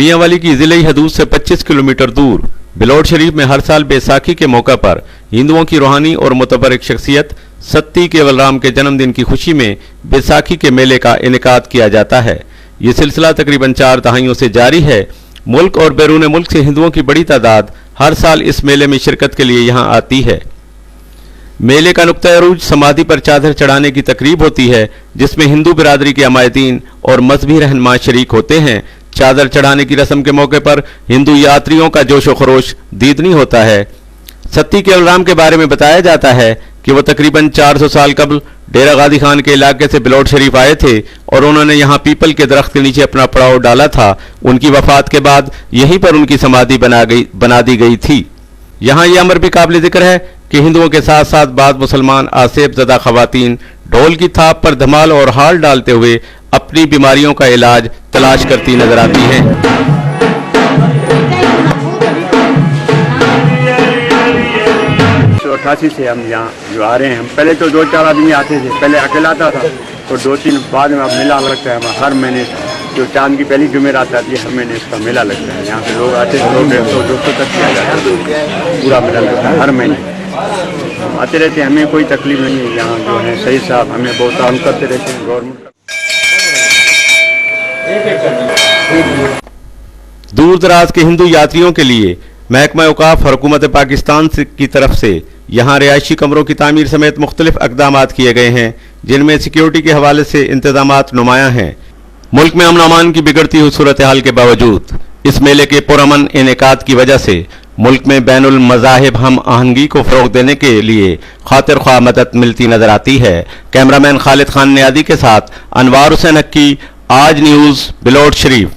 मियांवाली की ज़िले हदूद से 25 किलोमीटर दूर बिलौट शरीफ में हर साल बैसाखी के मौका पर हिंदुओं की रूहानी और मुतबरक शख्सियत सत्ती केवलराम के जन्मदिन की खुशी में बैसाखी के मेले का इनेकाद किया जाता है। ये सिलसिला तकरीबन 4 दहाइयों से जारी है। मुल्क और बैरून मुल्क से हिंदुओं की बड़ी तादाद हर साल इस मेले में शिरकत के लिए यहाँ आती है। मेले का नुक्ता अरूज समाधि पर चादर चढ़ाने की तकरीब होती है, जिसमें हिंदू बिरादरी के अमायदीन और मजहबी रहनुमा शरीक होते हैं। चादर चढ़ाने की रस्म के मौके पर हिंदू यात्रियों का जोश व खरोश दीदनी होता है। सत्ती केवलराम के बारे में बताया जाता है कि वो तकरीबन 400 साल कबल डेरा गादी खान के इलाके से बिलौट शरीफ आए थे और उन्होंने यहाँ पीपल के दरख्त के नीचे अपना पड़ाव डाला था। उनकी वफात के बाद यहीं पर उनकी समाधि बना दी गई थी। यहाँ ये अमर भी काबिल जिक्र है कि हिंदुओं के साथ साथ बाद मुसलमान आसेब ज़दा खवातीन ढोल की थाप पर धमाल और हाल डालते हुए अपनी बीमारियों का इलाज तलाश करती नजर आती हैं। 88 से हम यहाँ जो आ रहे हैं, हम पहले तो 2-4 आदमी आते थे, पहले अकेला आता था तो 2-3 बाद में अब मेला लगता है। हर महीने जो चांद की पहली जुमेरात आती है हर महीने इसका मेला लगता है। यहाँ पे लोग आते हैं, 100-200 तक किया जाता है, पूरा मेला लगता है हर महीने। आते रहते हैं, हमें कोई तकलीफ नहीं है। यहाँ जो है सही साहब हमें बहुत काम करते रहते हैं। गवर्नमेंट दूर दराज के हिंदू यात्रियों के लिए महकमा औकाफ और हुकूमत पाकिस्तान की तरफ से यहाँ रिहायशी कमरों की तामीर समेत मुख्तलिफ इक़दामात किए गए हैं, जिनमें सिक्योरिटी के हवाले से इंतजामात नुमायां हैं। मुल्क में अमन अमान की बिगड़ती हुई सूरत हाल के बावजूद इस मेले के पुरअमन इनेकाद की वजह से मुल्क में बैनुल मज़ाहिब हम आहंगी को फ़रोग़ देने के लिए खातिर ख्वाह मदद मिलती नजर आती है। कैमरामैन खालिद खान नियादी के साथ अनवार हुसैन हक्की, आज न्यूज़, बिलौट शरीफ।